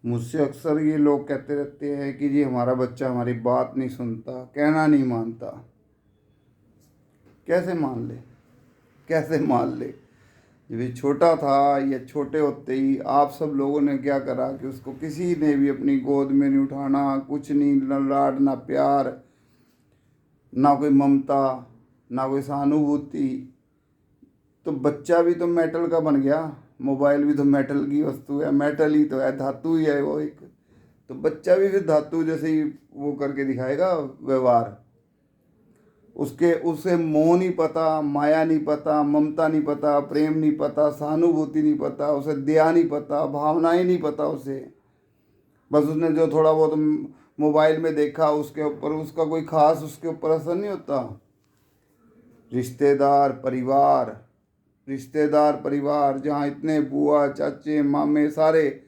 मुझसे अक्सर ये लोग कहते रहते हैं कि जी हमारा बच्चा हमारी बात नहीं सुनता, कहना नहीं मानता। कैसे मान ले, कैसे मान ले? जब ये छोटा था या छोटे होते ही आप सब लोगों ने क्या करा कि उसको किसी ने भी अपनी गोद में नहीं उठाना, कुछ नहीं, न लाड ना प्यार, ना कोई ममता, ना कोई सहानुभूति। तो बच्चा भी तो मेटल का बन गया, मोबाइल भी तो मेटल की वस्तु है, मेटल ही तो है, धातु ही है वो एक। तो बच्चा भी फिर धातु जैसे ही वो करके दिखाएगा व्यवहार। उसके उसे मोह नहीं पता, माया नहीं पता, ममता नहीं पता, प्रेम नहीं पता, सहानुभूति नहीं पता, उसे दया नहीं पता, भावनाएं नहीं पता उसे। बस उसने जो थोड़ा बहुत मोबाइल में देखा उसके ऊपर उसका कोई खास उसके ऊपर असर नहीं होता। रिश्तेदार परिवार, रिश्तेदार परिवार जहाँ इतने बुआ चाचे मामे सारे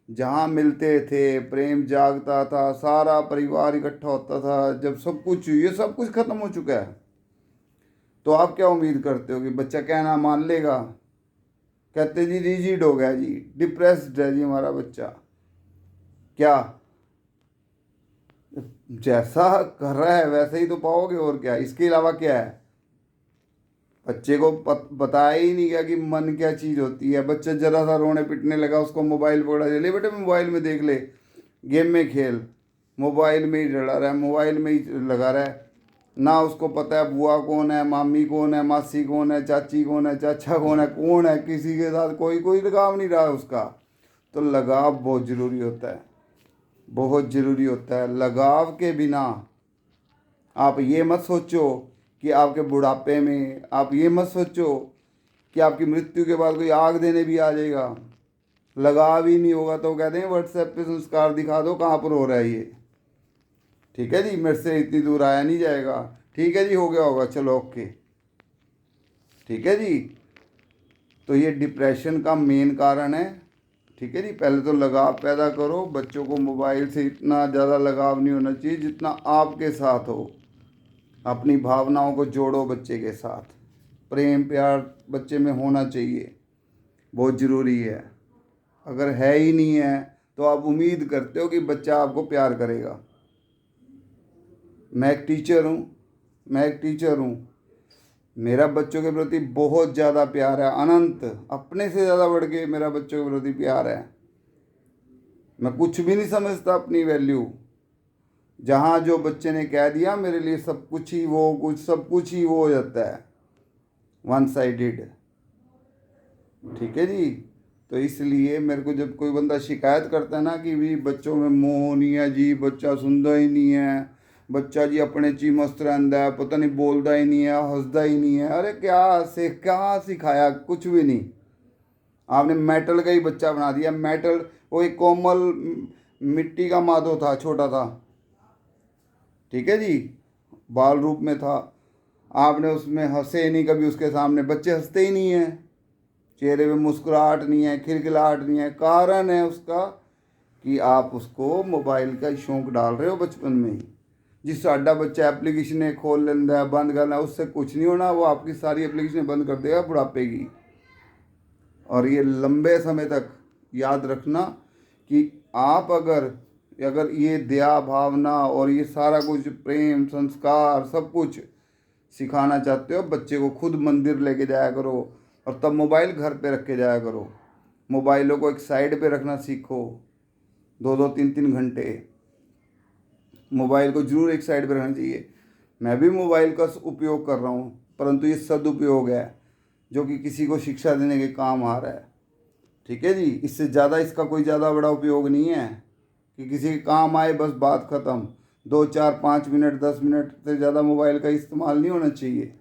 जहाँ मिलते थे, प्रेम जागता था, सारा परिवार इकट्ठा होता था, जब सब कुछ ये सब कुछ खत्म हो चुका है। तो आप क्या उम्मीद करते हो कि बच्चा कहना मान लेगा? कहते जी रिजिड हो गया जी, डिप्रेस्ड है जी हमारा बच्चा। क्या? जैसा कर रहा है वैसे ही तो पाओगे, और क्या, इसके अलावा क्या है? बच्चे को बताया ही नहीं गया कि मन क्या चीज़ होती है। बच्चा जरा सा रोने पिटने लगा, उसको मोबाइल पकड़ा दे, ले बेटे मोबाइल में देख ले, गेम में खेल, मोबाइल में ही डरा रहा है, मोबाइल में ही लगा रहा है। ना उसको पता है बुआ कौन है, मामी कौन है, मासी कौन है, चाची कौन है, चाचा कौन है, किसी के साथ कोई कोई लगाव नहीं रहा है उसका। तो लगाव बहुत ज़रूरी होता है, बहुत ज़रूरी होता है। लगाव के बिना आप ये मत सोचो कि आपके बुढ़ापे में, आप ये मत सोचो कि आपकी मृत्यु के बाद कोई आग देने भी आ जाएगा। लगाव ही नहीं होगा तो कहते हैं व्हाट्सएप पे संस्कार दिखा दो कहाँ पर हो रहा है ये। ठीक है जी, मेरे से इतनी दूर आया नहीं जाएगा। ठीक है जी, हो गया होगा, चलो ओके। ठीक है जी, तो ये डिप्रेशन का मेन कारण है। ठीक है जी, पहले तो लगाव पैदा करो। बच्चों को मोबाइल से इतना ज़्यादा लगाव नहीं होना चाहिए जितना आपके साथ हो। अपनी भावनाओं को जोड़ो बच्चे के साथ, प्रेम प्यार बच्चे में होना चाहिए, बहुत ज़रूरी है। अगर है ही नहीं है तो आप उम्मीद करते हो कि बच्चा आपको प्यार करेगा। मैं एक टीचर हूँ, मेरा बच्चों के प्रति बहुत ज़्यादा प्यार है, अनंत, अपने से ज़्यादा बढ़ के मेरा बच्चों के प्रति प्यार है। मैं कुछ भी नहीं समझता अपनी वैल्यू। जहाँ जो बच्चे ने कह दिया मेरे लिए सब कुछ ही वो, कुछ सब कुछ ही वो हो जाता है, वन साइडेड। ठीक है जी, तो इसलिए मेरे को जब कोई बंदा शिकायत करता है ना कि भी बच्चों में मोह नहीं है जी, बच्चा सुनता ही नहीं है, बच्चा जी अपने ची मस्त रहता है, पता नहीं बोलता ही नहीं है, हंसता ही नहीं है। अरे क्या सिखाया? कुछ भी नहीं। आपने मेटल का ही बच्चा बना दिया। मेटल वो एक कोमल मिट्टी का माधो था, छोटा था, ठीक है जी, बाल रूप में था। आपने उसमें हंसे नहीं कभी उसके सामने, बच्चे हंसते ही नहीं हैं, चेहरे पे मुस्कुराहट नहीं है, खिलखिलाहट नहीं है। कारण है उसका कि आप उसको मोबाइल का शौक डाल रहे हो बचपन में ही। जिस साडा बच्चा एप्लीकेशन खोल लेता है, बंद करना, उससे कुछ नहीं होना, वो आपकी सारी एप्लीकेशन बंद कर देगा बुढ़ापे की। और ये लंबे समय तक याद रखना कि आप अगर अगर ये दया भावना और ये सारा कुछ प्रेम संस्कार सब कुछ सिखाना चाहते हो, बच्चे को खुद मंदिर लेके जाया करो, और तब मोबाइल घर पे रख के जाया करो। मोबाइलों को एक साइड पे रखना सीखो, 2-2 3-3 घंटे मोबाइल को जरूर एक साइड पे रखना चाहिए। मैं भी मोबाइल का उपयोग कर रहा हूँ, परंतु ये सदुपयोग है जो कि किसी को शिक्षा देने के काम आ रहा है। ठीक है जी, इससे ज़्यादा इसका कोई ज़्यादा बड़ा उपयोग नहीं है कि किसी के काम आए, बस बात ख़त्म। 2 4 5 मिनट 10 मिनट से ज़्यादा मोबाइल का इस्तेमाल नहीं होना चाहिए।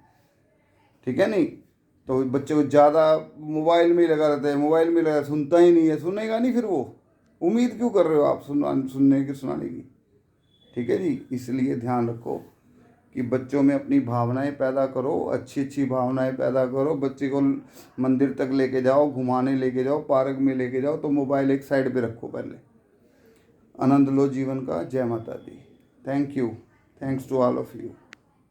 ठीक है नहीं, तो बच्चे को ज़्यादा मोबाइल में ही लगा रहता है, मोबाइल में लगा, सुनता ही नहीं है, सुनेगा नहीं फिर वो। उम्मीद क्यों कर रहे हो आप सुनने की, सुनाने की? ठीक है जी, इसलिए ध्यान रखो कि बच्चों में अपनी भावनाएं पैदा करो, अच्छी अच्छी भावनाएं पैदा करो। बच्चे को मंदिर तक लेके जाओ, घुमाने लेके जाओ, पार्क में लेके जाओ, तो मोबाइल एक साइड पे रखो पहले। आनंद लो जीवन का। जय माता दी। Thank you, thanks to all of you.